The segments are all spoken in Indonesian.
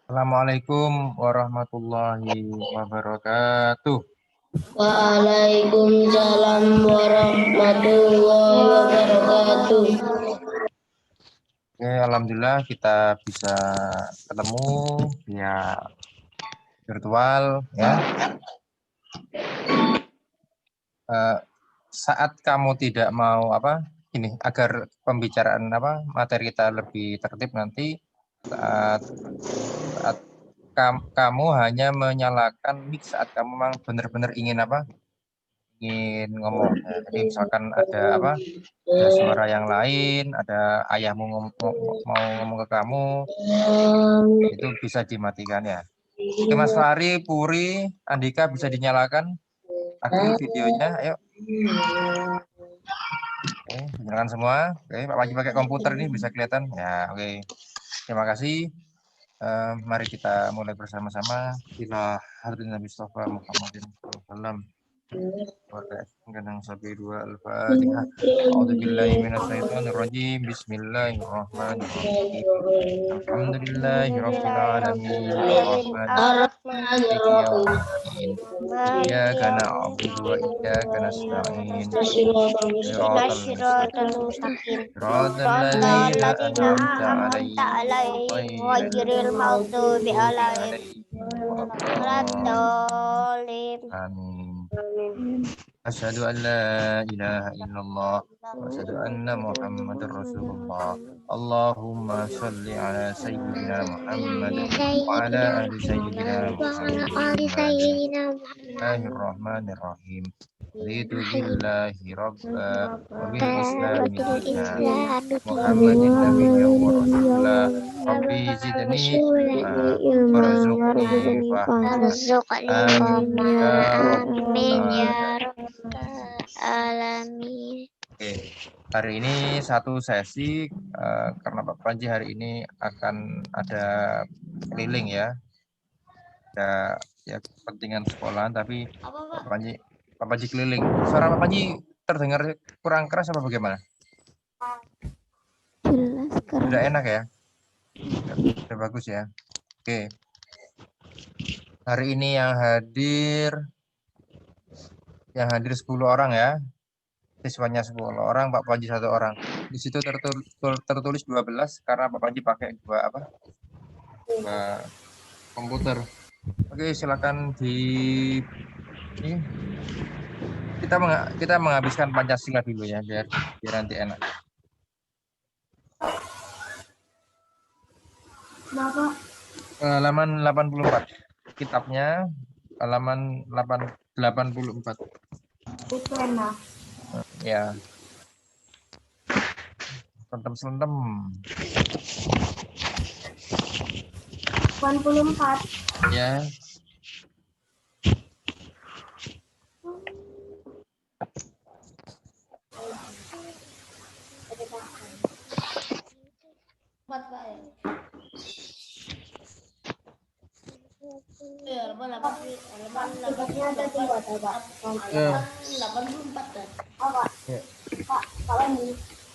Assalamualaikum warahmatullahi wabarakatuh. Waalaikumsalam warahmatullahi wabarakatuh. Oke, alhamdulillah kita bisa ketemu via virtual ya. Saat kamu tidak mau ini agar pembicaraan materi kita lebih tertib nanti saat kamu hanya menyalakan mic saat kamu memang benar-benar ingin ingin ngomong ya. Jadi misalkan ada suara yang lain, ada ayahmu mau ngomong ke kamu, itu bisa dimatikan ya. Oke, Mas Fahri, Puri, Andika bisa dinyalakan videonya, ayo. Oke, dinyalakan semua. Oke, Pak Panji pakai komputer ini bisa kelihatan ya. Oke, terima kasih. Mari kita mulai bersama-sama. Ila hadirin Nabi Mustafa Muhammadin SAW. Al-Fatihah. A'udzubillahi minasyaitonirrajim. Bismillahirrahmanirrahim. Alhamdulillahirabbil alamin. Arrahmanirrahim. Iyyaka na'budu wa iyyaka nasta'in. Shiratal mustaqim. Shiratal ladzina an'amta 'alaihim ghairil maghdubi 'alaihim waladdallin. Amin. Asyhadu an la ilaha illallah wa asyhadu anna Muhammadar Rasulullah. Allahumma shalli ala sayyidina Muhammad wa ala ali sayyidina Muhammad. Bismillahirrahmanirrahim. Raditu billahi rabba wa bil islami dinan Muhammadin nabiyyan wa rasulah. Rabbi zidni warzuqni fahma. Amin ya rabbal alamin. Oke, hari ini satu sesi karena Pak Panji hari ini akan ada keliling ya. Ada ya kepentingan sekolahan tapi Pak Panji keliling. Suara Pak Panji terdengar kurang keras apa bagaimana? Jelas keras. Sudah enak ya? Sudah bagus ya. Oke. Hari ini yang hadir 10 orang ya. Siswanya 10 orang, Pak Panji 1 orang. Di situ tertulis 12 karena Pak Panji pakai dua komputer. Oke, silakan ini kita menghabiskan Pancasila dulu ya biar nanti enak. Halaman 84. Kitabnya halaman 84. Itu enak. Ya. Sentem-sentem. 84. Ya.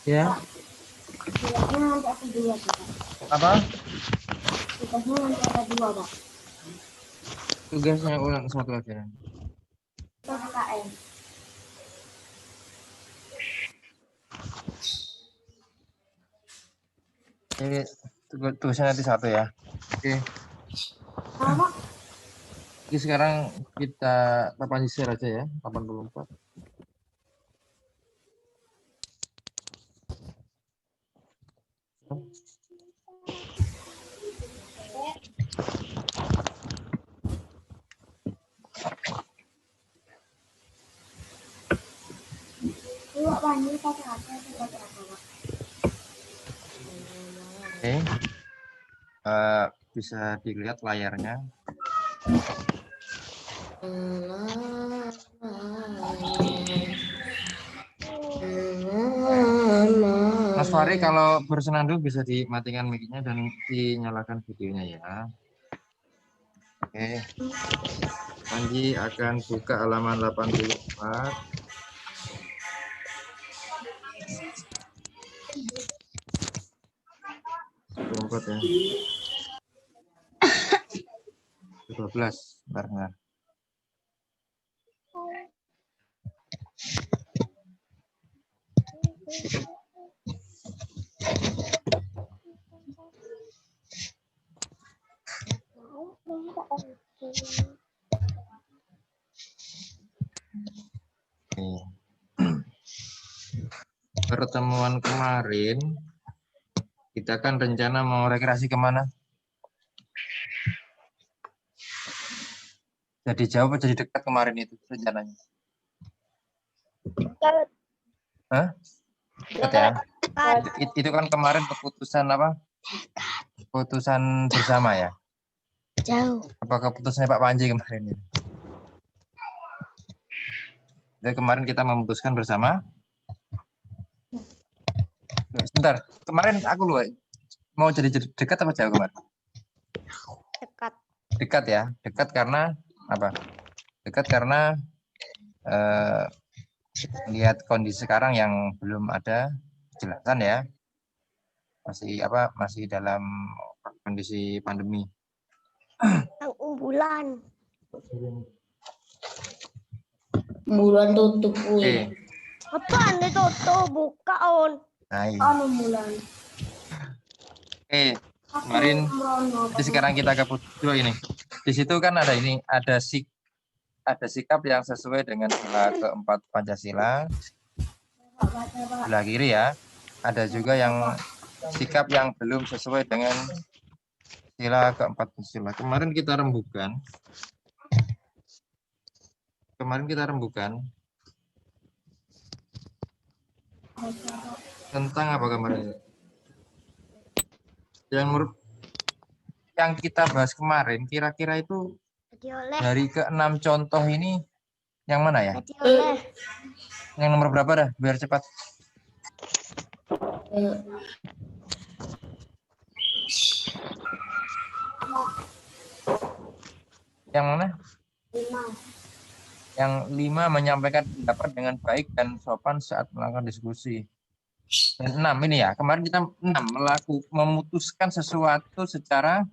Ya. Apa? Tugasnya nanti ada 2, Pak. Tugasnya ulang 1 aja. KKN. Ini tugasnya nanti 1 ya. Oke. Apa? Oke, sekarang kita papan share aja ya, 84. Oke. Bisa dilihat layarnya. Mas Fahri kalau bersenandung bisa dimatikan mic-nya dan dinyalakan videonya ya. Oke. Panji akan buka halaman 84. Ya. 12. Bentar. Nih. Pertemuan kemarin kita kan rencana mau rekreasi kemana? Jadi jauh atau jadi dekat kemarin itu rencananya? Dekat. Hah? Dekat ya? Itu kan kemarin keputusan apa? Keputusan bersama ya? Jauh. Apa keputusannya Pak Panji kemarin ini? Jadi kemarin kita memutuskan bersama. Sebentar, kemarin aku lupa. Mau jadi dekat apa jauh kemarin? Dekat. Dekat ya, dekat karena apa? Dekat karena lihat kondisi sekarang yang belum ada kejelasan ya, masih dalam kondisi pandemi. Yang unggulan. Bulan tutup Oke. Apaan ditutup? Buka on. Nah, iya. Bulan. Oke, kemarin jadi sekarang kita ke dua ini. Di situ kan ada ini, ada sikap yang sesuai dengan sila keempat Pancasila. Sebelah kiri ya. Ada juga yang sikap yang belum sesuai dengan sila keempat Pancasila. Kemarin kita rembukan tentang apa kemarin? Yang kita bahas kemarin kira-kira itu dari ke-6 contoh ini yang mana ya? Yang nomor berapa dah biar cepat? Yang mana? 5. Yang 5 menyampaikan pendapat dengan baik dan sopan saat melakukan diskusi. Dan 6 ini ya, kemarin kita 6 memutuskan sesuatu secara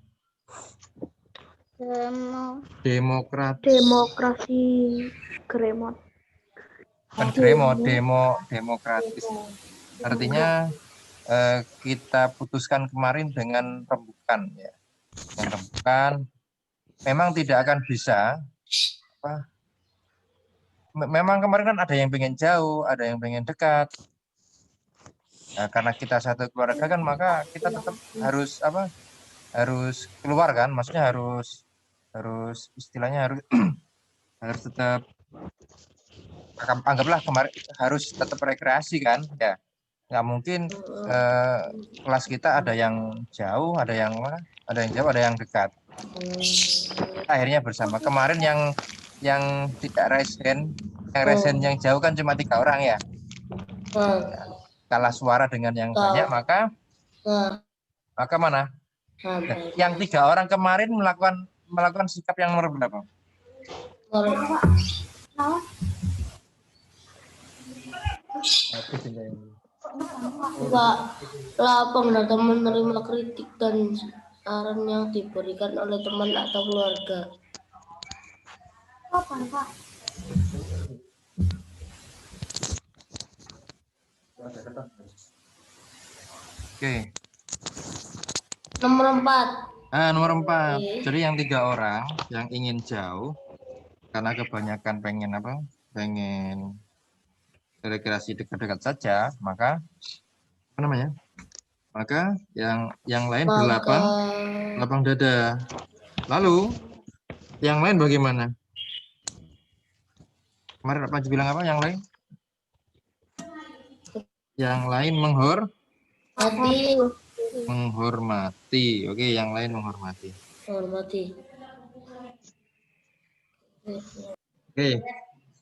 Demokrasi kremot. Demokratis. Artinya kita putuskan kemarin dengan rembukan ya. Dengan rembukan memang tidak akan bisa memang kemarin kan ada yang pengen jauh, ada yang pengen dekat. Nah, karena kita satu keluarga kan maka kita tetap harus keluar kan, maksudnya harus istilahnya harus tetap anggaplah kemarin harus tetap rekreasi kan ya. Nggak mungkin kelas kita ada yang jauh, ada yang jauh, ada yang dekat. Akhirnya bersama. Kemarin yang tidak resen, yang jauh kan cuma 3 orang ya. Kalah suara dengan yang banyak, maka mana? Nah, yang 3 orang kemarin melakukan sikap yang nomor berapa? Lapang datang menerima kritik dan saran yang diberikan oleh teman atau keluarga. Oke. Nomor 4. Nomor 4. Jadi yang 3 orang yang ingin jauh karena kebanyakan pengen rekreasi dekat-dekat saja, maka maka yang lain berlapang dada. Lalu yang lain bagaimana? Kemarin Pak bilang apa yang lain? Yang lain menghormati. Oke, yang lain menghormati. Oke.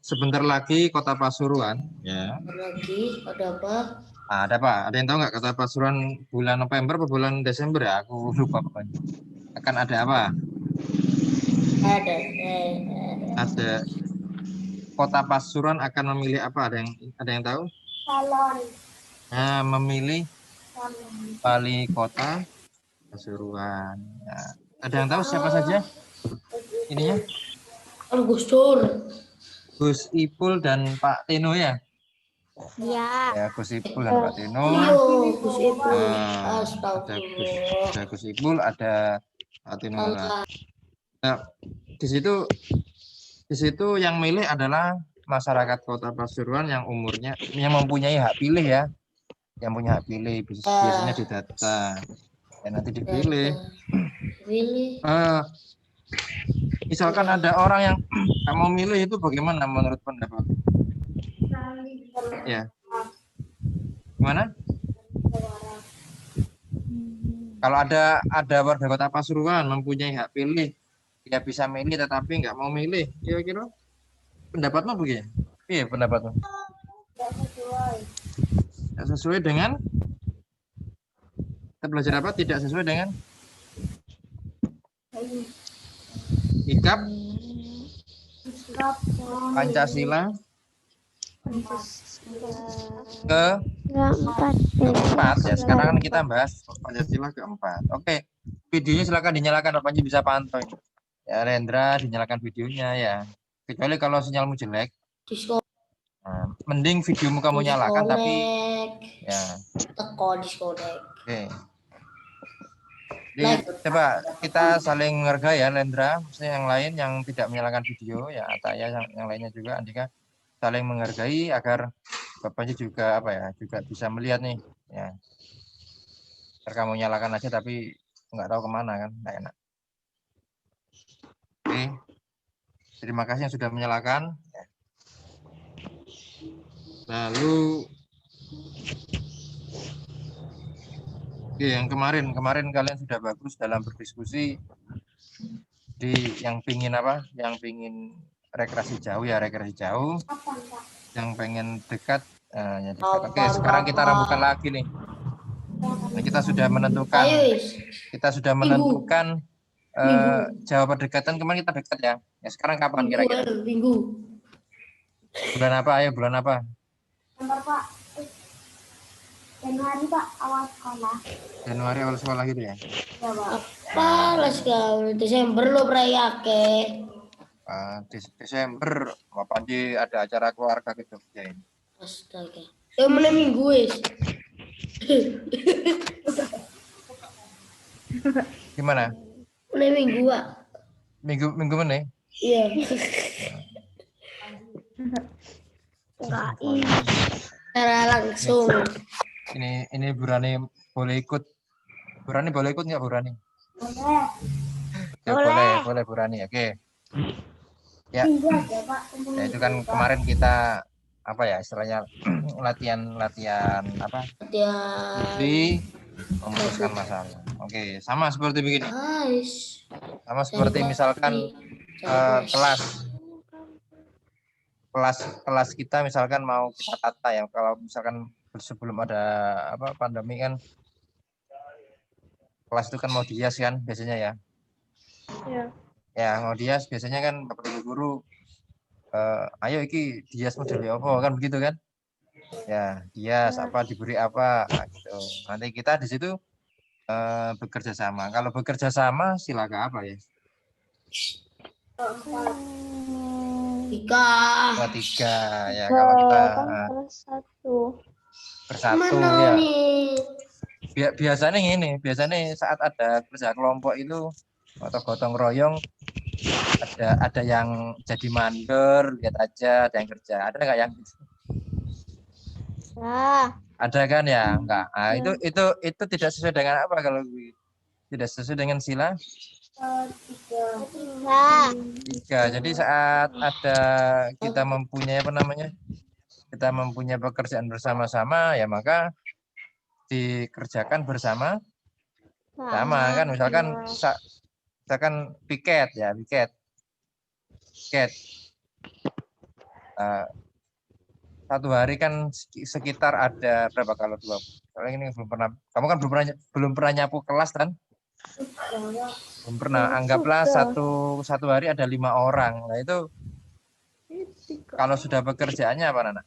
Sebentar lagi Kota Pasuruan ya. Ada apa? Ada Pak, ada yang tahu nggak Kota Pasuruan bulan November atau bulan Desember ya? Aku lupa pokoknya. Akan ada apa? Ada Kota Pasuruan akan memilih apa? Ada yang tahu? Salon. Nah, memilih wali kota Pasuruan. Ya. Ada yang tahu siapa saja? ininya Kalau Gus Dur. Gus Ipul dan Pak Tino ya. Ya. Ya, Gus Ipul dan Pak Tino. Iya, Gus Ipul. Ada Astagfirullah. Gus Ipul, ada Pak Tino. Allah. Nah, di situ yang milih adalah masyarakat Kota Pasuruan yang umurnya yang mempunyai hak pilih ya. Yang punya hak pilih biasanya didata. Ya, nanti dipilih. Pilih. Misalkan ada orang yang nggak mau milih itu bagaimana menurut pendapat? Ya, gimana? Kalau ada warga Kota Pasuruan mempunyai hak pilih, dia bisa milih tetapi nggak mau milih, kira-kira pendapatmu begini? Iya, pendapatmu. Tidak sesuai dengan kita belajar apa? Tidak sesuai dengan sikap Pancasila keempat ya. Sekarang kan kita bahas Pancasila keempat. Oke, videonya silakan dinyalakan, Pak Panji bisa pantau. Ya, Rendra dinyalakan videonya ya. Kecuali kalau sinyalmu jelek. Nah, mending videomu kamu nyalakan tapi ya. Teko disconnect. Oke. Jadi coba kita saling menghargai ya, Lendra, maksudnya yang lain yang tidak menyalakan video ya, Ataya yang lainnya juga, Andika, saling menghargai agar Bapaknya juga apa ya, juga bisa melihat nih ya. Kamu nyalakan aja tapi nggak tahu kemana kan, nggak enak. Oke, terima kasih yang sudah menyalakan. Lalu oke, yang kemarin kalian sudah bagus dalam berdiskusi di yang pingin apa, yang pingin rekreasi jauh ya rekreasi jauh, yang pengen dekat ya dekat. Oke, sekarang kita rembukan lagi nih. Nah, kita sudah menentukan jauh berdekatan. Kemarin kita dekat ya. Ya sekarang kapan kira-kira? Minggu. Bulan apa? Ayo bulan apa? Januari Pak, awal sekolah. Januari awal sekolah gitu ya? Apa lah sekolah? Desember lo berayake. Desember, Pak Panji ada acara keluarga ke Jogja ini. Astaga. Mana minggu wis? Gimana? Mana minggu Pak? Minggu mana? Iya. Enggak, Secara langsung. Ini Burani boleh ikut. Burani boleh ikut nggak Burani? Boleh Burani. Oke. Ya. Ya itu kan kemarin kita apa ya istilahnya latihan apa? Di memutuskan masalah. Oke, sama seperti begini. Sama seperti misalkan kelas kita misalkan mau kita tata ya, kalau misalkan sebelum ada apa pandemi kan kelas itu kan mau dihias kan biasanya ya. Iya. Ya mau dihias biasanya kan Bapak Ibu guru ayo iki dihias model apa kan begitu kan. Ya, dihias apa diberi apa nah, gitu. Nanti kita di situ bekerja sama. Kalau bekerja sama silakan apa ya? Tiga ya kalau kita bersatu ya. Biasanya ini, saat ada kerja kelompok itu atau gotong royong ada yang jadi mandor, lihat aja ada yang kerja, ada nggak yang ada kan ya enggak. Nah, itu tidak sesuai dengan apa kalau tidak sesuai dengan sila 3. Jadi saat ada kita mempunyai apa namanya, kita mempunyai pekerjaan bersama-sama ya maka dikerjakan bersama sama kan. Misalkan piket satu hari kan sekitar ada berapa kalau 20. Soalnya ini kamu kan belum pernah nyapu kelas kan? Belum pernah. Anggaplah satu hari ada 5 orang. Nah itu kalau sudah pekerjaannya apa Nana?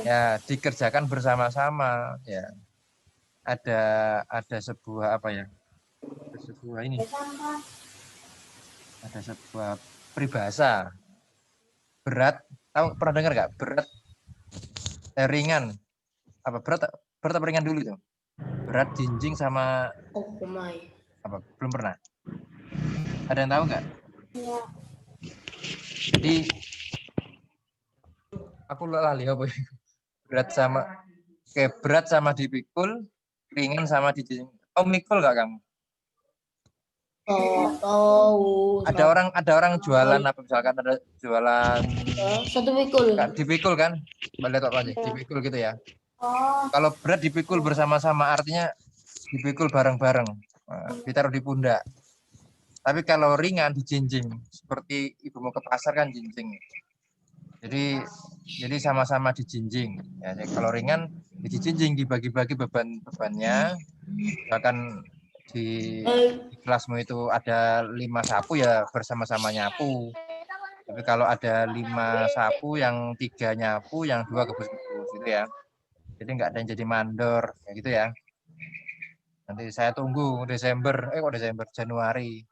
Ya dikerjakan bersama-sama ya. Ada sebuah apa ya? sebuah ini. Ada sebuah peribahasa. Berat, tahu pernah dengar nggak? Berat, ringan. Apa berat apa ringan dulu itu? Berat jinjing sama Oh my. apa? Belum pernah. Ada yang tahu nggak? Iya. Jadi aku lali apa ya? Berat sama kayak berat sama dipikul, ringan sama dijinjing. Oh, mikul nggak kamu? Oh, tahu. Ada orang jualan apa misalkan ada jualan Satu pikul. nggak dipikul kan? Balik apa aja? Ya. Dipikul gitu ya. Oh, Kalau berat dipikul bersama-sama artinya dipikul bareng-bareng. Nah, ditaruh di pundak. Tapi kalau ringan dijinjing, seperti ibu mau ke pasar kan jinjing. Jadi sama-sama dijinjing. Ya, kalau ringan dijinjing, dibagi-bagi bebannya. Bahkan di kelasmu itu ada 5 sapu ya bersama-sama nyapu. Tapi kalau ada 5 sapu, yang 3 nyapu, yang 2 gebus-gebus gitu ya. Jadi nggak ada yang jadi mandor, kayak gitu ya. Nanti saya tunggu Desember, Januari.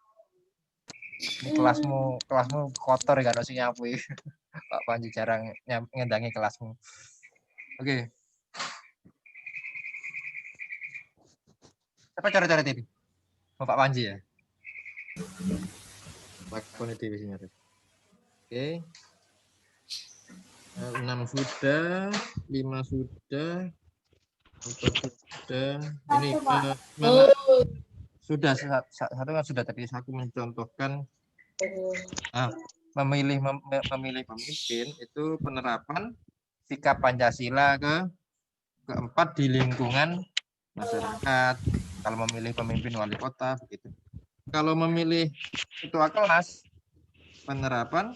Ini kelasmu kotor ya kalau si nyapu. Pak Panji jarang ngendangi kelasmu. Oke. Siapa cara-cara TV? Oh, Pak Panji ya? Lakukan TV sini. Oke. 6 sudah, 5 sudah, 4 sudah. Ini mana? Sudah satu kan sudah tadi aku mencontohkan memilih pemimpin itu penerapan sikap Pancasila keempat di lingkungan masyarakat. Kalau memilih pemimpin wali kota begitu. Kalau memilih ketua kelas penerapan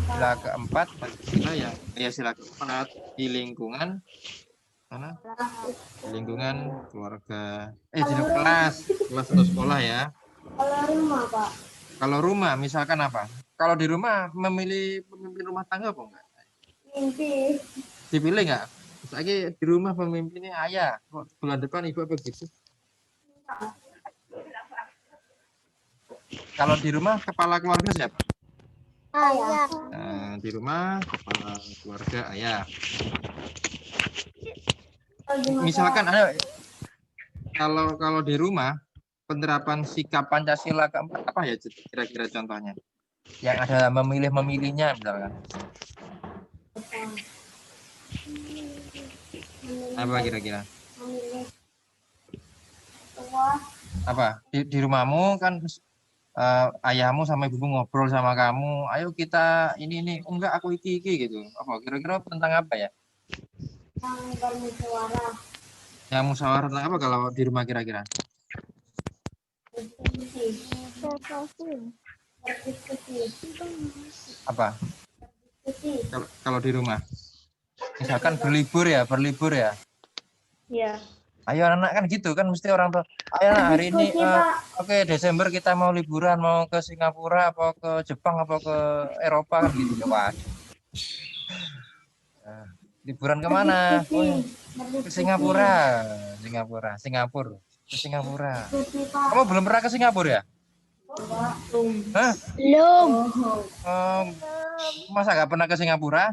sila keempat Pancasila sila keempat di lingkungan mana? Di lingkungan keluarga. Di kelas atau sekolah ya. kalau rumah, Pak. Kalau rumah misalkan apa? Kalau di rumah memilih pemimpin rumah tangga apa enggak? Mimpi. Dipilih enggak? Lagi di rumah pemimpinnya ayah. Bulan depan ibu apa gitu? Kalau di rumah kepala keluarga siapa? Ayah. Nah, di rumah kepala keluarga ayah. Misalkan ada kalau di rumah penerapan sikap Pancasila keempat apa ya kira-kira contohnya? Yang ada memilihnya misalkan. Apa kira-kira? Apa? Di rumahmu kan ayahmu sama ibumu ngobrol sama kamu, ayo kita ini enggak aku iki gitu. Apa kira-kira tentang apa ya? Yang musyawarah tentang apa kalau di rumah kira-kira? Apa? Kalau di rumah? Misalkan berlibur ya. Iya. Ayo anak kan gitu kan mesti orang tua. Ayo hari ini oke, Desember kita mau liburan, mau ke Singapura apa ke Jepang apa ke Eropa kan gitu. Liburan kemana? Oh, ke Singapura. Ke Singapura. Kamu belum pernah ke Singapura ya? Hah? Belum. Masa nggak pernah ke Singapura?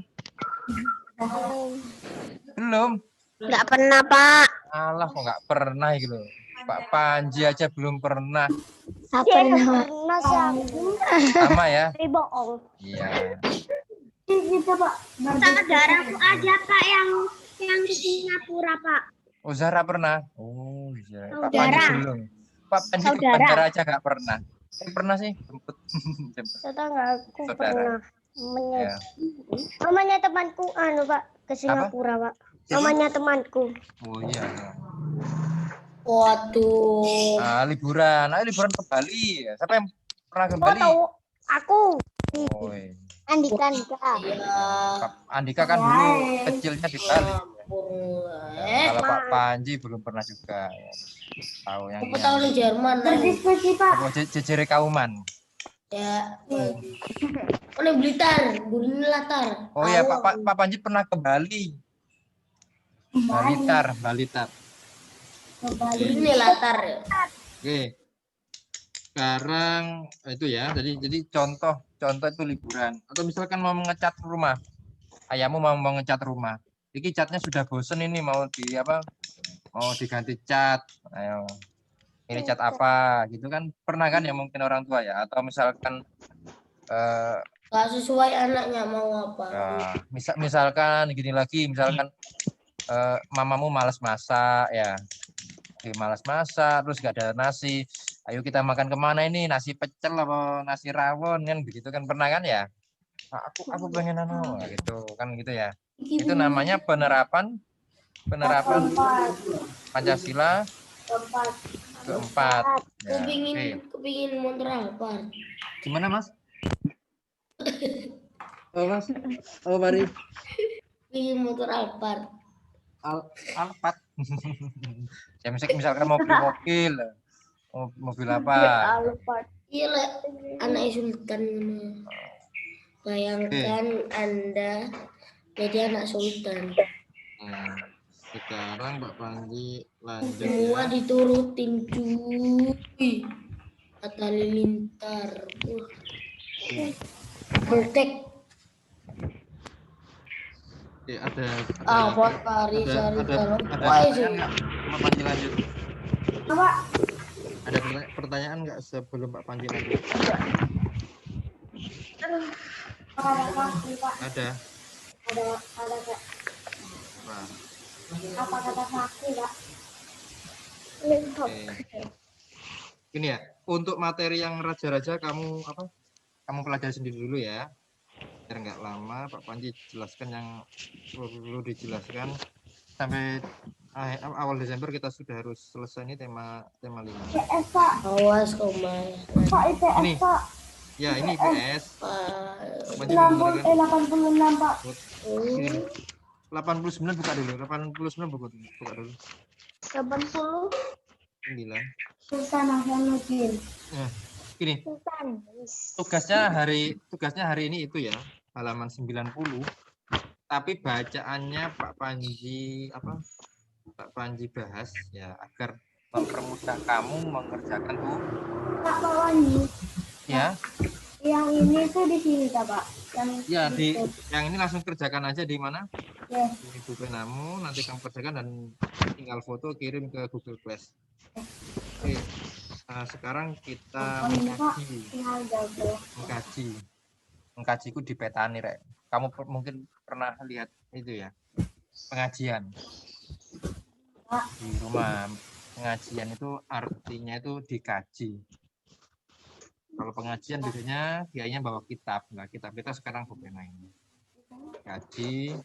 Belum. Nggak pernah, Pak. Alah, kok nggak pernah gitu. Pak Panji aja belum pernah. Pernah. Sama ya? Bohong. Iya. Kita, Pak. Saudaraku aja, Pak, yang ke Singapura, Pak. Oh, Zara pernah. Oh, iya. Pak Saudara. Panji belum. Pak Panji ke Saudara. bandara aja nggak pernah. Pernah sih. Jemput. Tetanggaku Saudara. pernah. Ya. Namanya temanku, Pak, ke Singapura, Pak. Namanya temanku. Oh iya. Waduh. Liburan. Ayo liburan ke Bali. Siapa yang pernah ke Bali? Tahu aku. Oh, iya. Andika. Pak Andika kan dulu kecilnya di Bali. Kalau Pak Panji belum pernah juga. Ya. Tahu yang Aku tahu di Jerman. Berdiskusi, Pak. apa Jejere Kauman. Ya. Ini Blitar, Gunung Latar. Oh ya, Pak Panji pernah ke Bali. Balitar. Ini Latar. Oke. Sekarang itu ya. Jadi contoh itu liburan. Atau misalkan mau mengecat rumah. Ayahmu mau mengecat rumah. Iki catnya sudah bosen ini mau di apa? Mau diganti cat. Ayo. Ini cat apa gitu kan? Pernah kan ya mungkin orang tua ya atau misalkan Gak sesuai anaknya mau apa. misalkan gini lagi, misalkan mamamu malas masak ya. Malas masak terus gak ada nasi. Ayo kita makan kemana ini? Nasi pecel apa nasi rawon kan begitu kan pernah kan ya? "Ah, aku pengen gitu kan gitu ya. Itu namanya penerapan Pancasila keempat. Ya, Kepingin motor apa? Gimana Mas? Oh Mas, oh Mari. Kepingin motor Alphard. Alphard. Ya misalkan mobil apa? Iya lah, anak sultan. Bayangkan Anda jadi anak sultan. Sekarang Pak Panji lanjut Semua ya. diturutin cuy. Kata Lilintar. Bertek. Oke, ada Buat Paris ada Sarita. pertanyaan nggak Pak Panji lanjut? Pak, Ada pertanyaan nggak sebelum Pak Panji lanjut? Ada. ada Kak. Nah, Apa kata saksi, Kak? oke. Ini ya, untuk materi yang raja-raja kamu apa? Kamu pelajari sendiri dulu ya. Biar nggak lama, Pak Panji jelaskan yang perlu dijelaskan. Sampai awal Desember kita sudah harus selesai ini tema 5. IPS, Pak. Awas kau main. Pak, IPS, Ini. Pak. Ya, ini IPS. Pak Panji 86, Pak. Ini 89 buka dulu. 89 buka dulu. 80. 9. Sultan Hasanuddin. Nah, ini Sultan. tugasnya hari ini itu ya, halaman 90. Tapi bacaannya Pak Panji bahas ya agar mempermudah kamu mengerjakan tuh. Pak Panji. Ya. Yang ini tuh di sini, Pak. Yang ini langsung kerjakan aja di mana? Ya. Di Google Namu, nanti kamu kerjakan dan tinggal foto kirim ke Google Class. Oke. Nah, sekarang kita mengkajiku di petani rek. Kamu mungkin pernah lihat itu ya, pengajian di rumah. Pengajian itu artinya itu dikaji. Kalau pengajian biasanya kiainya bawa kitab. Nah, kitab kita sekarang pena ini. Kaji,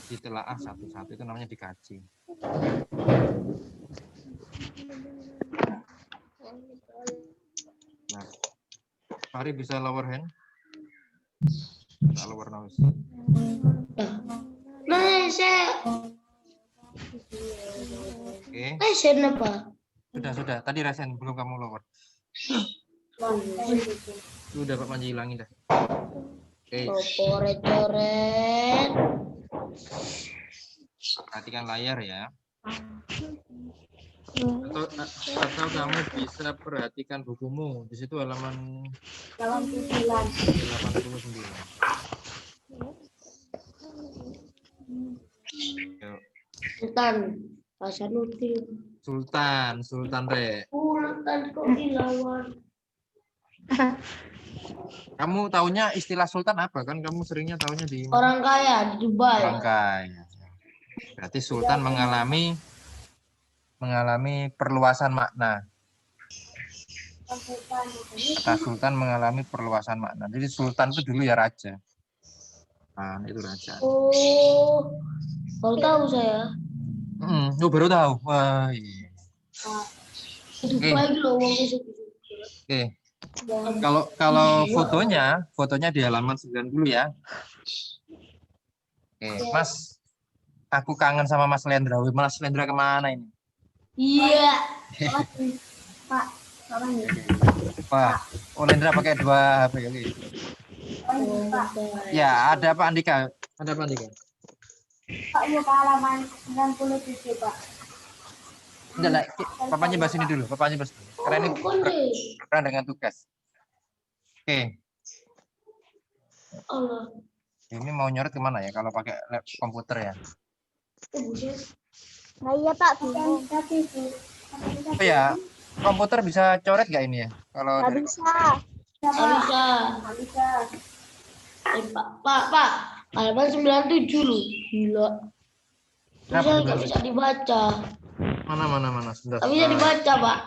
ditelaah satu-satu itu namanya dikaji. Nah, Fahri bisa lower hand? Bisa lower nose. Oke. Resen apa? Sudah. Tadi resen belum kamu lower. Sudah Pak Panji hilangin dah. Oke. Coret-coret. Perhatikan layar ya. Atau kamu bisa perhatikan bukumu. Di situ halaman 89. Sultan Hasanuddin. Sultan Re. Sultan kok dilawan. Kamu taunya istilah sultan apa kan? Kamu seringnya taunya di Orang kaya di Dubai. Orang kaya. Berarti sultan mengalami perluasan makna. Nah, sultan mengalami perluasan makna. Jadi sultan itu dulu ya raja. Nah, itu raja. Oh, baru tahu saya. Baru tahu. Wah, iya. Oke. Kalau fotonya di halaman 90 ya. Oke, Mas. Aku kangen sama Mas Lendra. Mas Lendra kemana ini? Iya. Pak, Lendra pakai 2 HP kali. Ya, ada Pak Andika. Ada Pak Andika. Pak, yuk ke halaman 97, Pak. Enggak lah, papanya bahas ini dulu, papanya bahas dulu. Karena ini bukan deh. berkaitan dengan tugas. Oke, Allah. ini mau nyoret kemana ya kalau pakai komputer ya? Buset. Nah iya Pak, bingung. Oh ya, komputer bisa coret nggak ini ya? Kalau Nggak dari bisa. Nggak bisa. Pak, halaman 97 loh. Gila. Kenapa Tulisan nggak 97? bisa dibaca. Mana? Sebentar, Nggak bisa dibaca, Pak.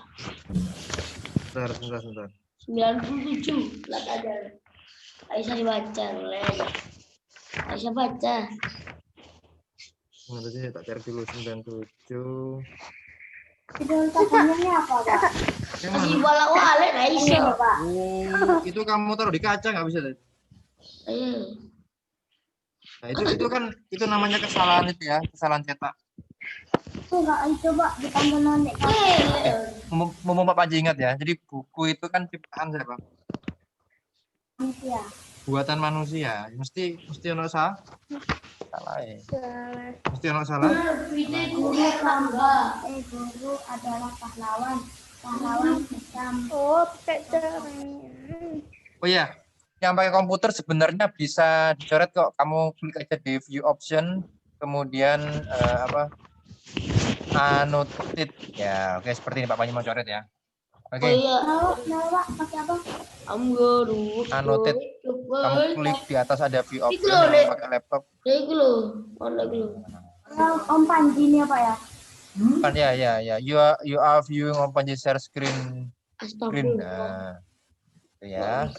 sebentar. 97. Lihat aja. Nggak bisa dibaca. Nggak bisa baca. Sebentar sih, tak cari dulu 97. Itu tangannya apa Pak? Yang Masih mana? walak-walik, nggak bisa. Oh, itu kamu taruh di kaca nggak bisa? Ayo. Nah, itu kan itu namanya kesalahan itu ya, kesalahan cetak. Itu nggak coba ditambah nonek. Mumpung Pak Panji ingat ya. Jadi buku itu kan ciptaan siapa? Iya. Buatan manusia. Mesti ono salah ya. Mesti ono salah. Guru adalah pahlawan hitam. Oh, pakai Oh iya, yang pakai komputer sebenarnya bisa dicoret kok. Kamu klik aja di view option, kemudian annotate ya. Oke, seperti ini Pak Panji mau coret ya. Oke. Oh iya. Pak, pakai apa? Annotate. Kamu klik di atas ada view option Itu loh, yang pakai laptop. Itu loh. Mana gitu? Om Panji ini apa ya? Kan ya. You are viewing on Panji share screen. Astagfirullah. Nah, itu ya.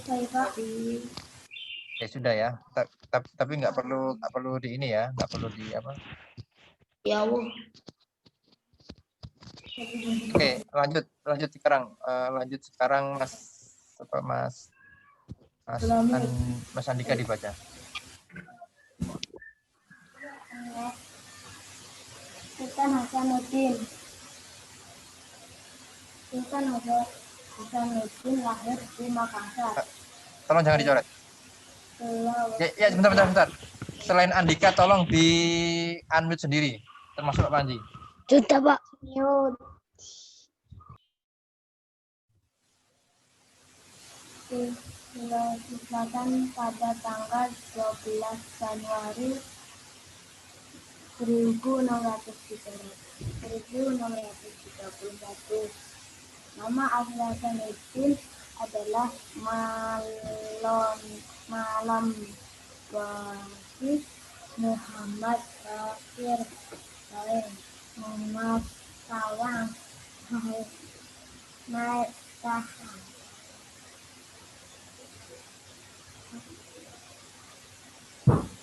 Saya Pak. Ya sudah ya. Tapi nggak perlu di ini ya, nggak perlu di apa. Ya Allah. Oke, lanjut sekarang. Lanjut sekarang Mas Andika dibaca. Sultan Hasanuddin lahir di Makassar. Tolong jangan dicoret. Ya, sebentar. Selain Andika, tolong di unmute sendiri, termasuk Pak Panji. Sudah Pak. Mute. Sulawesi Selatan pada tanggal 12 Januari 1631. Nama asli Hasanuddin adalah Malam Basis Muhammad Bakir Said Muhammad Tawang Naik Tahan.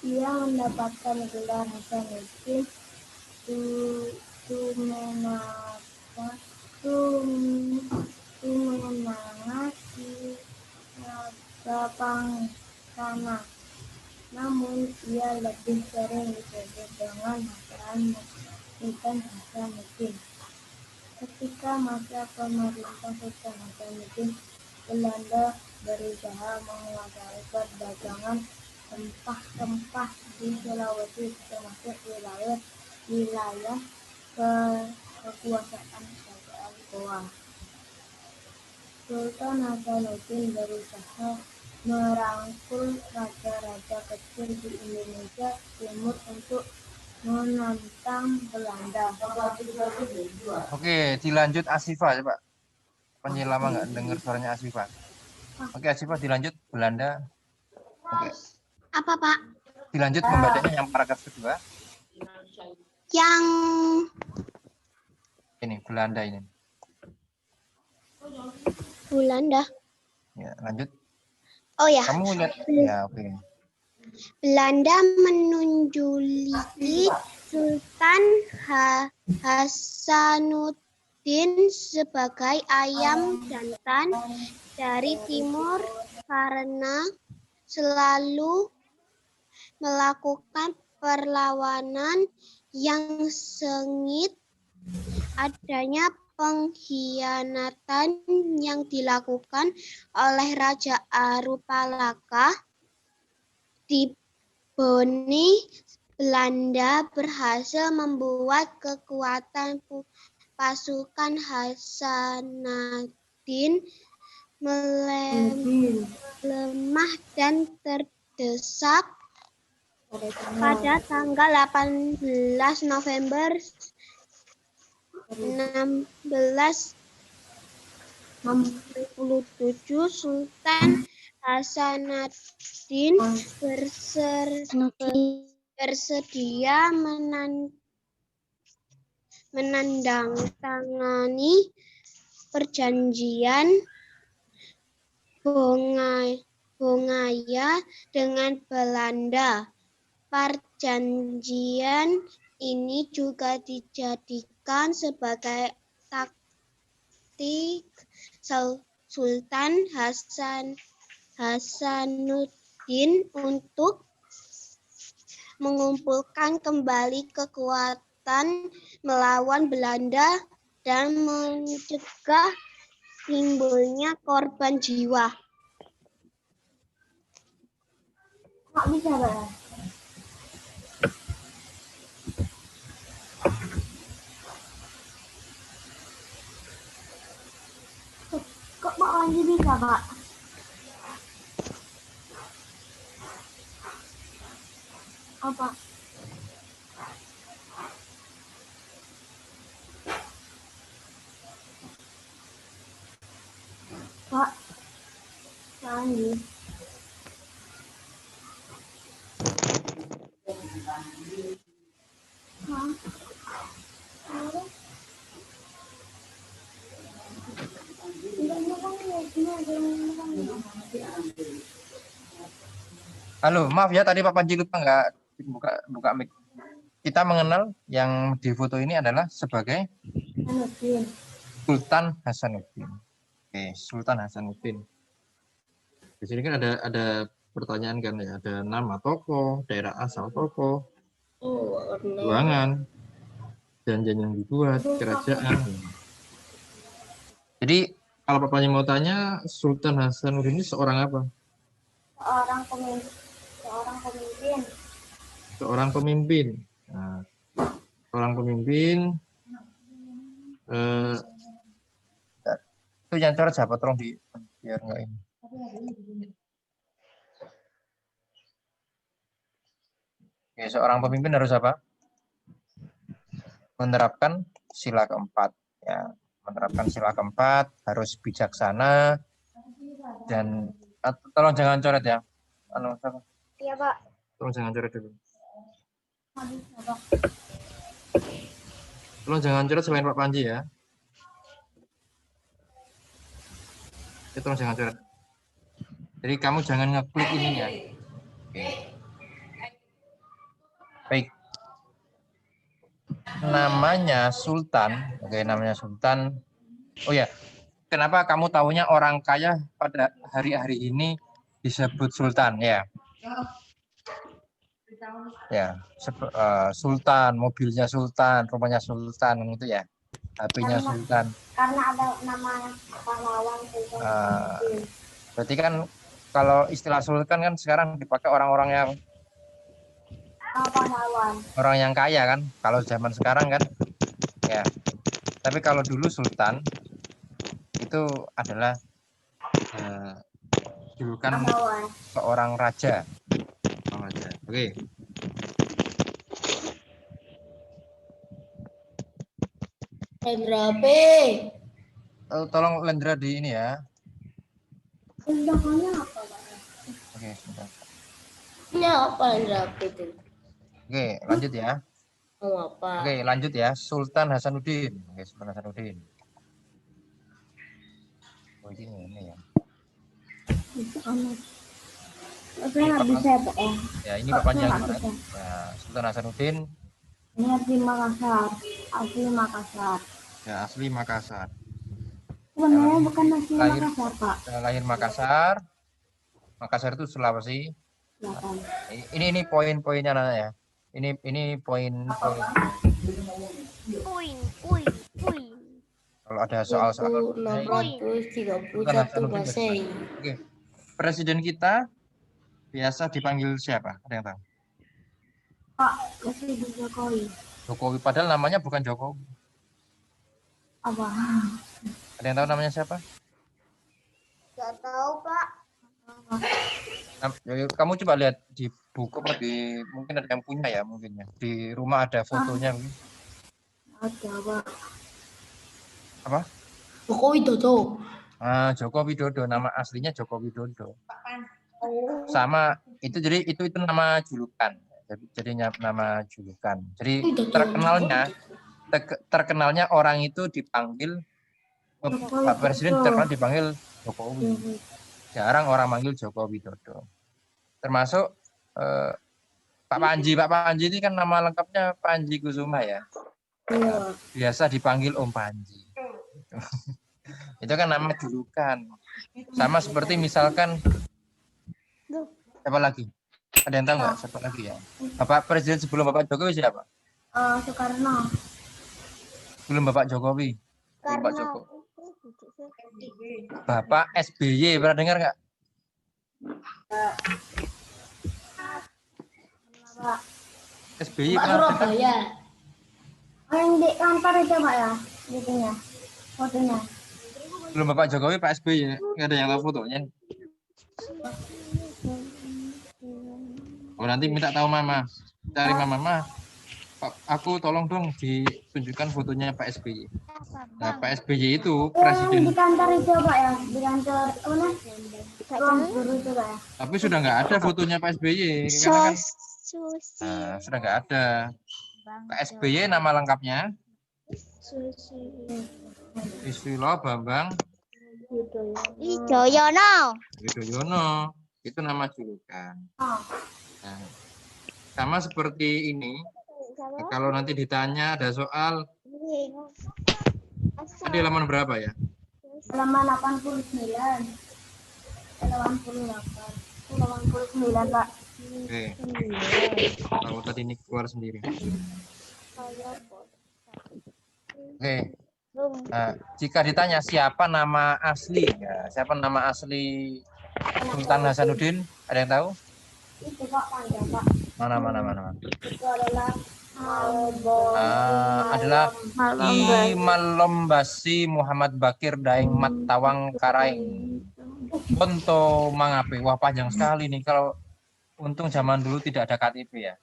Ia mendapatkan gelar Hasanuddin Tumenangasi Nagapangkana. Namun ia lebih sering disebut dengan Sultan Hasanuddin. Ketika masa pemerintah Sultan Hasanuddin, Belanda berusaha menguasai perdagangan rempah-rempah di Sulawesi, termasuk wilayah kekuasaan Kerajaan Goa. Sultan Hasanuddin berusaha merangkul raja-raja kecil di Indonesia Timur untuk menantang Belanda. Oke, dilanjut Asifa coba. Panji lama nggak dengar suaranya Asifa. Oke, Asifa dilanjut Belanda. Oke. Apa Pak? Dilanjut membacanya yang paragraf kedua. Yang Ini Belanda ini. Belanda. Ya, lanjut. Oh ya. Kamu lihat ya, oke. Belanda menunjuki Sultan Hasanuddin sebagai ayam jantan dari timur karena selalu melakukan perlawanan yang sengit. Adanya pengkhianatan yang dilakukan oleh Raja Arupalaka di Boni Belanda berhasil membuat kekuatan pasukan Hasanuddin melemah dan terdesak pada tanggal 18 November 1667, Sultan Hasanuddin bersedia menandatangani perjanjian Bongaya dengan Belanda. Perjanjian ini juga dijadikan sebagai taktik Sultan Hasanuddin untuk mengumpulkan kembali kekuatan melawan Belanda dan mencegah timbulnya korban jiwa. Kok bisa, Pak? Kok Pak Wanji bisa, Pak? Apa? Pak Wanji. Halo, maaf ya tadi Pak Panji lupa nggak buka mic. Kita mengenal yang di foto ini adalah sebagai Sultan Hasanuddin. Oke, Sultan Hasanuddin. Di sini kan ada pertanyaan kan ya, ada nama tokoh, daerah asal tokoh, ruangan, janjian yang dibuat, kerajaan. Jadi kalau Pak Panji mau tanya, Sultan Hasanuddin ini seorang apa? Seorang pemimpin. Nah, seorang pemimpin. Itu yang coret siapa? Tolong biar nggak ini. Oke, seorang pemimpin harus apa? Menerapkan sila keempat. Ya, menerapkan sila keempat, harus bijaksana, dan tolong jangan coret ya. Iya, Pak. Tolong jangan coret dulu. Tolong jangan coret selain Pak Panji ya. Tolong jangan coret. Jadi kamu jangan ngeklik ininya. Oke. Baik. Namanya Sultan. Oke, namanya Sultan. Oh ya, kenapa kamu tahunya orang kaya pada hari-hari ini disebut Sultan ya? Ya, Sultan, mobilnya Sultan, rumahnya Sultan itu ya, HP-nya Sultan. Karena ada nama pahlawan Sultan. Berarti kan kalau istilah Sultan kan sekarang dipakai orang-orang yang Pahlawan. orang yang kaya kan, kalau zaman sekarang kan, ya. Tapi kalau dulu Sultan itu adalah julukan seorang raja. Oke. Lendra P. Tolong Lendra di ini ya. Undangannya apa, Pak? Oke, sebentar. Ini apa Lendra P itu? Oke, lanjut ya. Mau apa? Oke, lanjut ya. Sultan Hasanuddin. Oke, Sultan Hasanuddin. Oh, ini ya. Itu amat. Saya nggak bisa ya, Pak ya. Ya, ini bapaknya gimana? Ya, Sultan Hasanuddin. Ini asli Makassar. Asli Makassar. Ya, asli Makassar. Sebenarnya bukan asli Makassar, Pak. Lahir Makassar. Makassar itu Sulawesi. Selatan. Ini poin-poinnya Nana ya. Ini poin. Kalau ada soal-soal 631 Masehi. Oke. Presiden kita biasa dipanggil siapa? Ada yang tahu? Pak, Presiden Jokowi. Jokowi padahal namanya bukan Jokowi. Apa? Ada yang tahu namanya siapa? Gak tahu, Pak. Kamu coba lihat di buku apa mungkin ada yang punya ya mungkin ya. Di rumah ada fotonya mungkin. Ada, Pak. Apa? Joko Widodo. Joko Widodo, nama aslinya Joko Widodo. Sama itu jadi itu nama julukan. Jadi nama julukan. Jadi terkenalnya orang itu dipanggil Pak Presiden terkenal dipanggil Jokowi. Jarang orang manggil Joko Widodo. Termasuk Pak Panji ini kan nama lengkapnya Panji Kusuma ya. Biasa dipanggil Om Panji. Itu kan nama julukan. Sama seperti misalkan siapa lagi? Ada yang tahu nggak siapa lagi ya? Bapak Presiden sebelum Bapak Jokowi siapa? Soekarno. Sebelum Bapak Jokowi. Bapak Jokowi. Bapak SBY pernah dengar nggak? Pak. SBY Pak pernah dengar? Surabaya. Yang di kantor itu, Pak ya? Gitunya. Fotonya. Belum Bapak Jokowi, Pak SBY, nggak ada yang tahu fotonya. Oh nanti minta tahu Mama, cari Mama, aku tolong dong ditunjukkan fotonya Pak SBY. Nah Pak SBY itu presiden. Di kantor itu, Pak ya? Di kantor mana? Ruang guru itu, Pak ya? Tapi sudah nggak ada fotonya Pak SBY, karena kan sudah nggak ada. Pak SBY nama lengkapnya Susilo Bambang Yudhoyono. Yudhoyono, itu nama julukan. Nah, sama seperti ini, kalau nanti ditanya ada soal, di halaman berapa ya? Halaman 89. 89, Pak. Oke, tahu tadi ini keluar sendiri. Oke, jika ditanya siapa nama asli, ya, siapa nama asli Sultan Hasanuddin, ada yang tahu? Itu, Pak, panjang, Pak. Mana? Itu adalah Adalah Imalombasi Muhammad Bakir Daeng Mattawang Karaeng Bonto Mangape. Wah panjang sekali nih, kalau untung zaman dulu tidak ada KTP ya.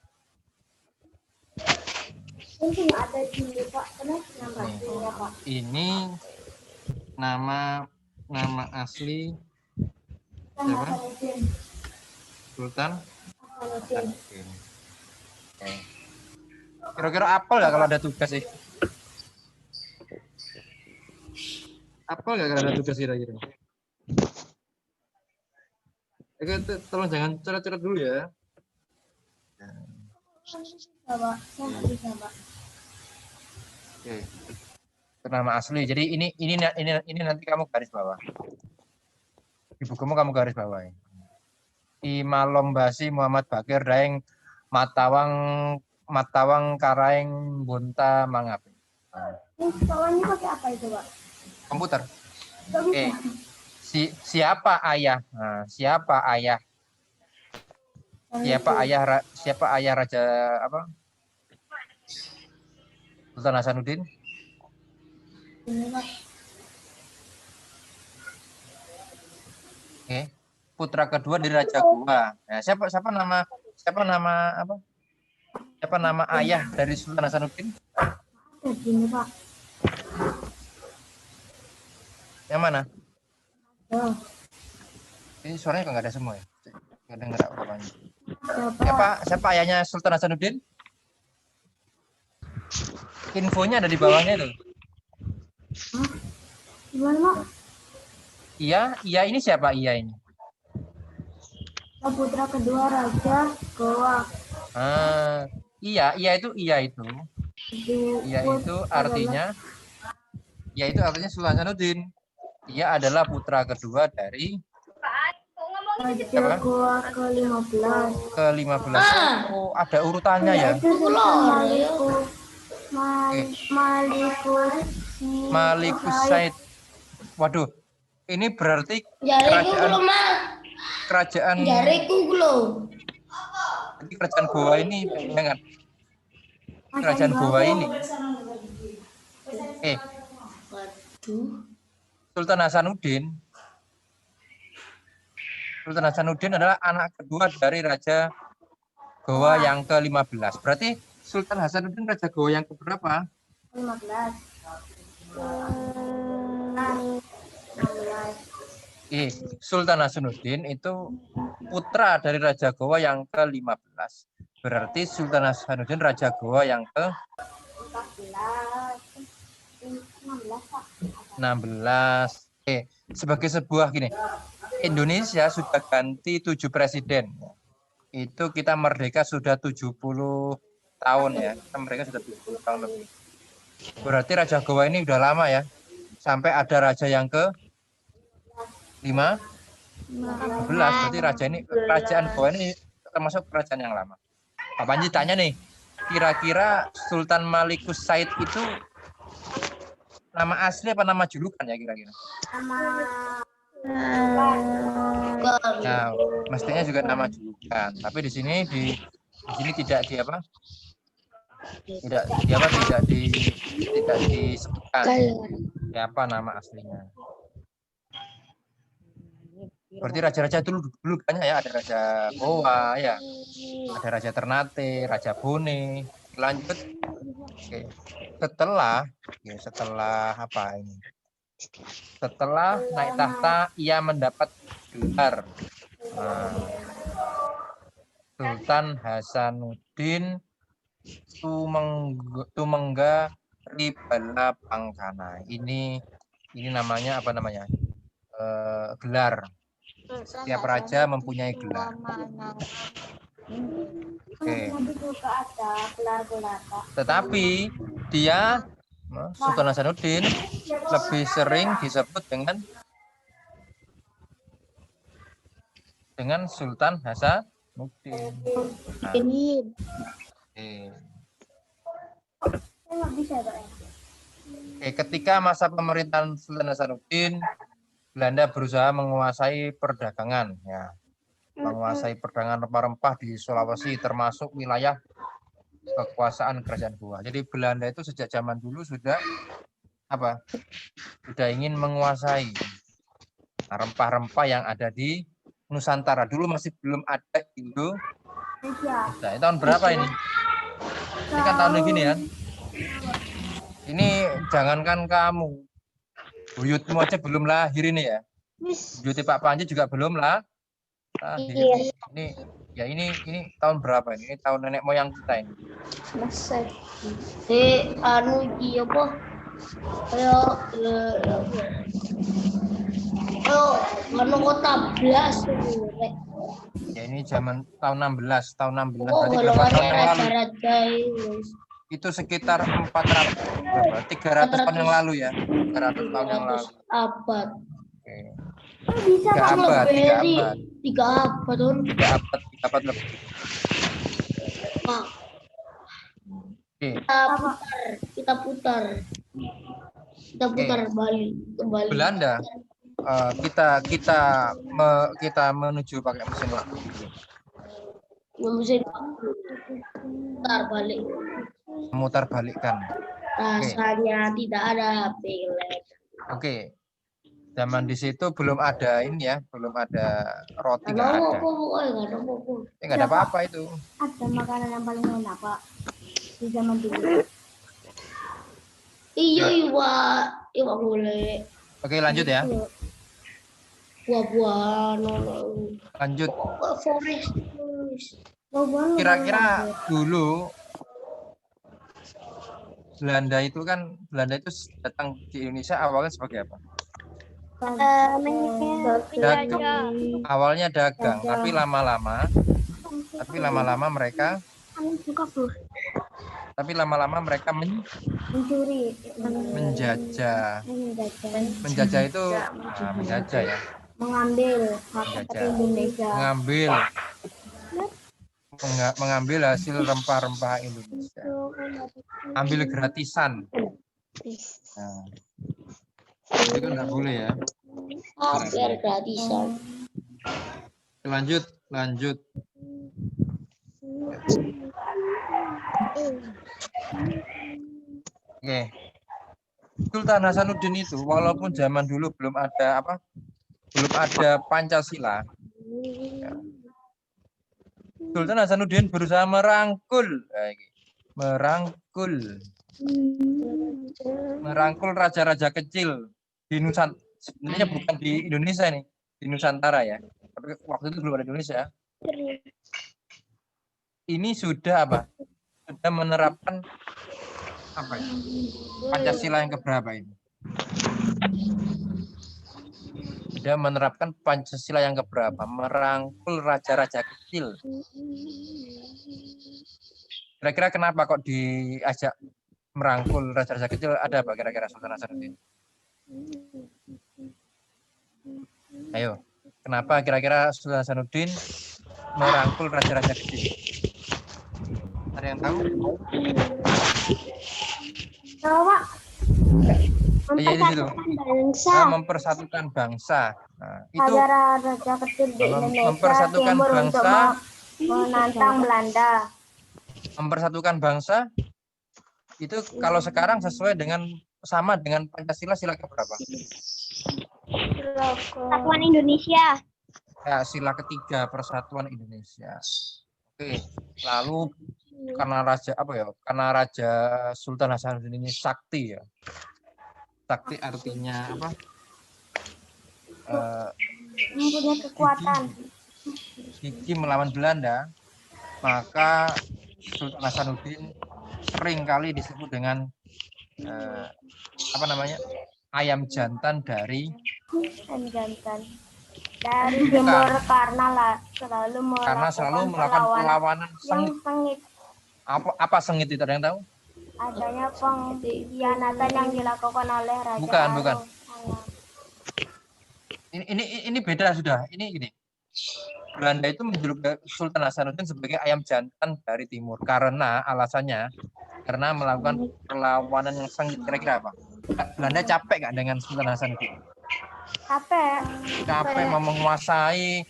Ini ada di Pak. Kenapa, Pak? Ini nama asli siapa? Sultan Hasanuddin. Oke. Kira-kira apel nggak kalau ada tugas sih? Apel nggak kalau ada tugas kira-kira? Oke, tolong jangan coret-coret dulu ya. Pak. Bisa, Pak. Oke. Itu nama asli. Jadi ini nanti kamu garis bawah. Di bukumu kamu garis bawah. Imalombasi Muhammad Bakir Daeng Mattawang Karaeng Bonta Mangape. Ini soalnya pakai apa itu, Pak? Komputer. Oke. Siapa ayah? Nah, siapa ayah raja apa? Sultan Hasanuddin? Ini, Pak. Oke. Putra kedua dari Raja Goa. Nah, siapa nama apa? Siapa nama ayah dari Sultan Hasanuddin? Ada gini, Pak. Yang mana? Oh. Ini suaranya kok nggak ada semua ya? Nggak dengar apanya. Siapa? Siapa ayahnya Sultan Hasanuddin? Infonya ada di bawahnya itu. Gimana, Pak? Iya ini siapa iya ini? Putra kedua Raja Goa. Iya itu artinya Sultan Hasanuddin. Ia adalah putra kedua dari Raja Goa ke-15. Oh, ada urutannya ya. Malikus Said. Waduh, ini berarti kerajaan Jadi kerajaan Goa ini, jangan kerajaan Goa ini, Waduh. Sultan Hasanuddin. Sultan Hasanuddin adalah anak kedua dari Raja Goa yang ke-15. Berarti Sultan Hasanuddin Raja Goa yang keberapa? 15. 16. Sultan Hasanuddin itu putra dari Raja Goa yang ke-15. Berarti Sultan Hasanuddin Raja Goa yang ke-16. Sebagai sebuah gini, Indonesia sudah ganti 7 presiden. Itu kita merdeka sudah 70 tahun ya. Kita merdeka sudah 70 tahun lebih. Berarti Raja Goa ini udah lama ya. Sampai ada raja yang ke-15. Berarti kerajaan Goa ini termasuk kerajaan yang lama. Pak Panji tanya nih, kira-kira Sultan Malikus Said itu nama asli apa nama julukan ya kira-kira? Nah, mestinya juga nama julukan. Tapi di sini tidak disebutkan siapa nama aslinya. Berarti raja-raja dulu banyak ya, ada Raja Goa ya, ada Raja Ternate, Raja Bone. Lanjut, setelah apa ini? Setelah naik tahta, ia mendapat gelar Sultan Hasanuddin Tumengga Ribala Pangkana. Ini namanya apa namanya? Gelar. Setiap raja mempunyai gelar. Tetapi dia Sultan Hasanuddin lebih sering disebut dengan Sultan Hasanuddin. Ketika masa pemerintahan Sultan Hasanuddin, Belanda berusaha menguasai perdagangan, ya, menguasai perdagangan rempah-rempah di Sulawesi, termasuk wilayah kekuasaan kerajaan Goa. Jadi Belanda itu sejak zaman dulu sudah ingin menguasai rempah-rempah yang ada di Nusantara. Dulu masih belum ada Indonesia. Ini tahun berapa ini? Ini kan tahun begini ya. Ini jangankan kamu, buyutmu aja belum lahir ini ya. Buyut Pak Panji juga belum lahir. Ini tahun berapa ini? Ini tahun nenek moyang kita ini. Ya ini zaman tahun 16 berarti berapa tahun yang lalu? Itu sekitar 300 tahun yang lalu ya. 300 tahun yang lalu. Abad. Tiga abad lebih. Kita putar balik kembali. Belanda, kita menuju pakai mesin waktu. Memutar balikkan. Rasanya tidak ada pelet. Oke. Zaman di situ belum ada ini ya, belum ada roti, nggak ada. Nggak ada apa-apa itu. Ada makanan yang paling enak Pak di zaman dulu. Iya boleh. Oke, lanjut ya. Buah-buahan. Lanjut. Forest. Kira-kira dulu Belanda itu datang di Indonesia awalnya sebagai apa? Awalnya dagang, tapi lama-lama mereka mencuri, menjajah itu menjajah ya, mengambil Indonesia, mengambil hasil rempah-rempah Indonesia, ambil gratisan. Nah, itu kan nggak boleh ya. Biar gratisan. Lanjut. Oke. Sultan Hasanuddin itu walaupun zaman dulu belum ada Pancasila, ya, Sultan Hasanuddin berusaha merangkul raja-raja kecil di Nusantara. Sebenarnya bukan di Indonesia nih, di Nusantara ya. Tapi waktu itu belum ada Indonesia. Ini sudah sudah menerapkan Pancasila yang keberapa ini? Sudah menerapkan Pancasila yang keberapa? Merangkul raja-raja kecil. Kira-kira kenapa kok diajak merangkul raja-raja kecil? Ada apa kira-kira Sultan Hasanuddin? Ayo, kenapa kira-kira Sultan Hasanuddin merangkul raja-raja kecil? Ada yang tahu? Tahu, Pak? Mempersatukan bangsa. Nah, itu Agar raja kecil di Indonesia mempersatukan Timur bangsa, untuk menantang Belanda. Mempersatukan bangsa itu kalau sekarang sesuai sama dengan Pancasila sila keberapa? Persatuan Indonesia. Ya, sila ketiga Persatuan Indonesia. Oke, lalu karena Raja Sultan Hasanuddin ini sakti ya. Sakti artinya apa? Mempunyai kekuatan. Gigi melawan Belanda, maka Sultan Hasanuddin sering kali disebut dengan ayam jantan dari Timur karena selalu melakukan perlawanan sengit. Apa sengit itu, ada yang tahu? Adanya pengkhianatan yang dilakukan oleh Raja Bukan. Ini beda sudah. Ini gini. Belanda itu menjuluki Sultan Hasanuddin sebagai ayam jantan dari timur karena melakukan perlawanan yang sengit. Kira-kira apa? Belanda capek nggak dengan Sultan Hasanuddin? Capek mau menguasai.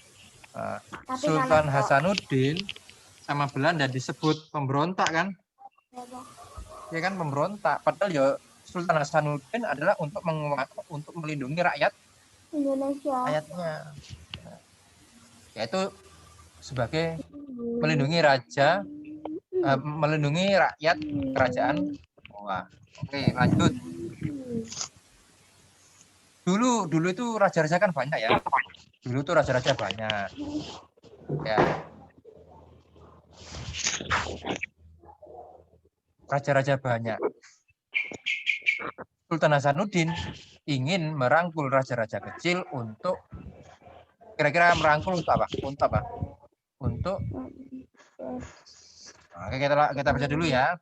Sultan Hasanuddin sama Belanda disebut pemberontak kan? Ya kan, pemberontak. Padahal ya Sultan Hasanuddin adalah untuk melindungi rakyat Indonesia. Rakyatnya. Yaitu sebagai melindungi rakyat kerajaan. Oke, lanjut. Dulu itu raja-raja kan banyak ya. Dulu tuh raja-raja banyak. Ya. Raja-raja banyak. Sultan Hasanuddin ingin merangkul raja-raja kecil untuk kira-kira merangkul untuk apa? Kita baca dulu ya.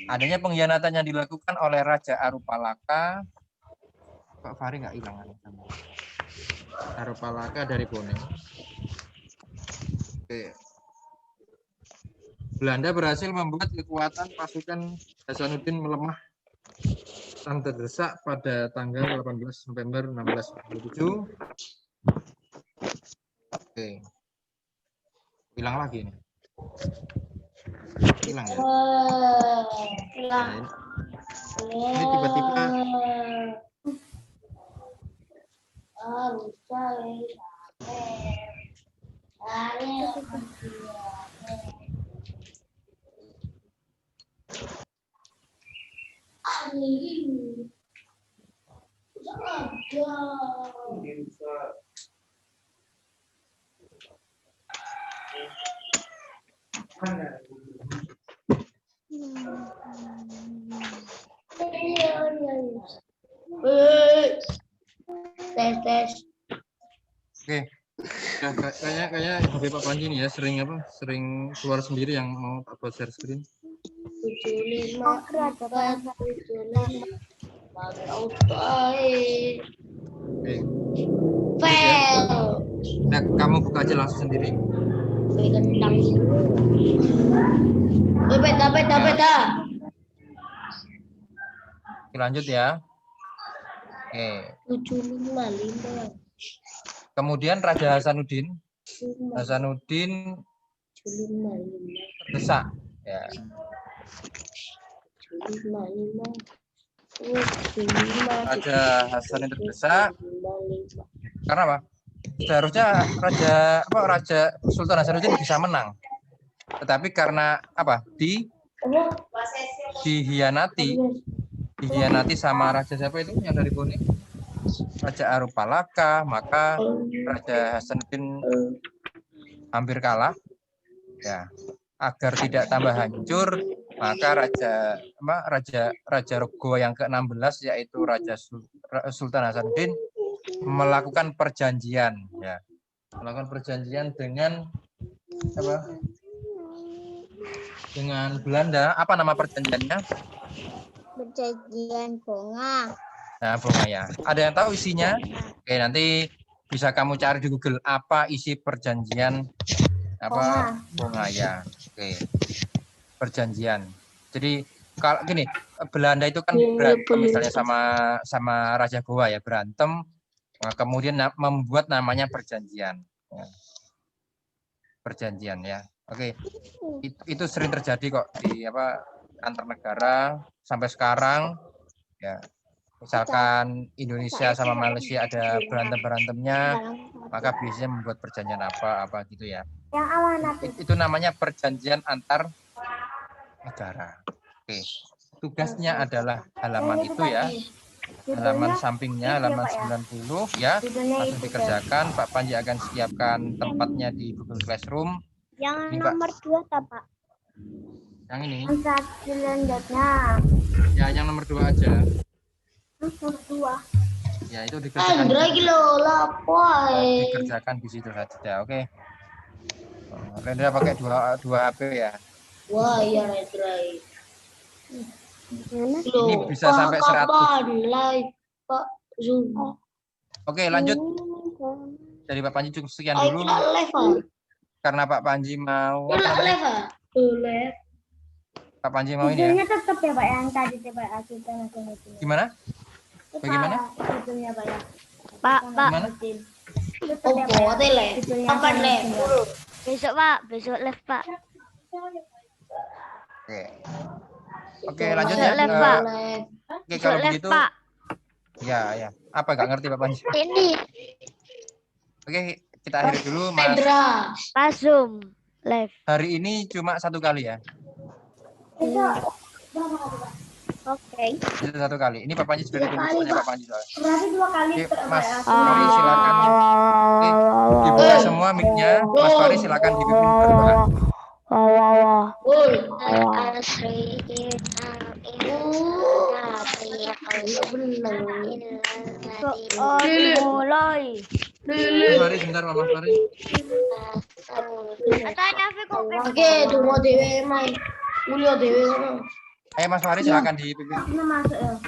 Adanya pengkhianatan yang dilakukan oleh Raja Arupalaka. Pak Fahri nggak hilang. Arupalaka dari Boneng. Oke. Belanda berhasil membuat kekuatan pasukan Hasanuddin melemah dan terdesak pada tanggal 18 November 1647. Oke. Hilang lagi nih. Hilang ya. Ini tiba-tiba Tes. Oke. Kayaknya HP Pak Panji nih ya sering keluar sendiri yang mau tak buat share screen. 75 Oke. Fail. Nah, kamu buka aja langsung sendiri. Kentang. Beda. Oke, lanjut ya. Oke. 755. Kemudian Raja Hasanuddin terdesak ya. Raja Hasan itu terdesak karena apa? Seharusnya Raja Sultan Hasanuddin bisa menang, tetapi karena apa? Dihianati sama raja siapa itu yang dari Bone? Raja Arupalaka, maka Raja Hasanuddin hampir kalah. Ya, agar tidak tambah hancur, maka Raja Goa yang ke-16 yaitu Sultan Hasanuddin melakukan perjanjian, ya, melakukan perjanjian dengan apa? Dengan Belanda. Apa nama perjanjiannya? Perjanjian Bonga. Nah, Bonga ya. Ada yang tahu isinya? Oke, nanti bisa kamu cari di Google apa isi perjanjian Bonga ya. Oke. Perjanjian. Jadi kalau gini, Belanda itu kan berantem misalnya sama Raja Goa ya, berantem, kemudian membuat namanya perjanjian. Ya. Perjanjian ya. Oke. Itu sering terjadi kok di antar negara sampai sekarang ya. Misalkan Indonesia sama Malaysia ada berantem-berantemnya, maka biasanya membuat perjanjian apa gitu ya. Yang amanat Itu namanya perjanjian antar negara. Oke. Tugasnya adalah halaman itu ya. Halaman sampingnya, halaman 90 ya. Langsung dikerjakan. Pak Panji akan siapkan tempatnya di Google Classroom. Yang Ini, nomor 2 Pak. Yang ini. Angkat silindernya. Ya, yang nomor 2 aja. Nomor 2. Ya, itu dikerjakan. Dikerjakan di situ saja, oke. Rendra pakai dua HP ya. Wah, ya Rendra. Ini bisa sampai 100. Live, Pak Zoom. Oke, lanjut. Dari Pak Panji cukup sekian dulu. Karena Pak Panji mau Pak Panji mau ini ya. Judulnya tetap ya Pak yang tadi Pak kita itu. Gimana? Bagaimana? Judulnya Pak ya. Pak. Gimana? Kapan live? Besok Pak, besok live Pak. Oke. Oke, lanjut ya. Live, Pak. Oke, Besok kalau live begitu. Pak. Ya. Apa nggak ngerti Pak Panji? Ini. Oke, kita akhiri dulu Mas. Pak Zoom live. Hari ini cuma 1 kali ya. Oke. Itu 1 kali. Ini Pak Panji sudah ditunggu soalnya Pak Panji soalnya. Berarti 2 kali Oke, Mas Fari silakan. Oke, dibuka semua mic-nya. Mas Fari silakan dipimpin berdoa. Mulai. Mas Fari sebentar Mas Fari. Oke, tunggu dewe main. Kuliah dewe ngono. Ayo Mas Fari silakan dipimpin. Masuk ya.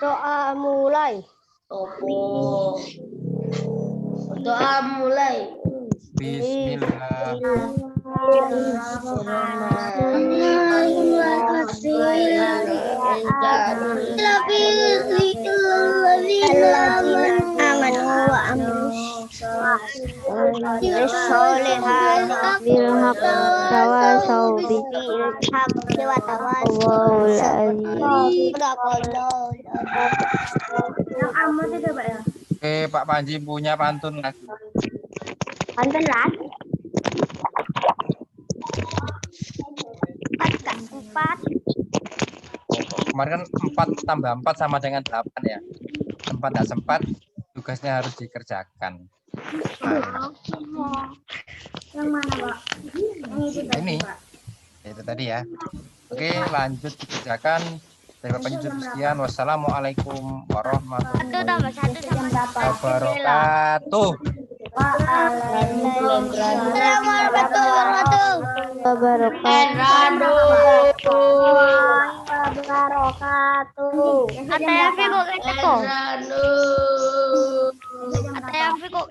Doa mulai. Opo. Doa mulai. Bismillah. Yang amat itu Pak ya. Oke, Pak Panji punya pantun lagi. Pantun lagi. 4. Kemarin kan 4 tambah 4 sama dengan 8 ya. Sempat nggak sempat, tugasnya harus dikerjakan. Yang mana Pak? Yang itu tadi, Ini. Pak. Itu tadi ya. Oke, lanjut dikerjakan. Dari Bapak Panji cukup sekian. Wassalamualaikum warahmatullahi wabarakatuh. Kata yang kok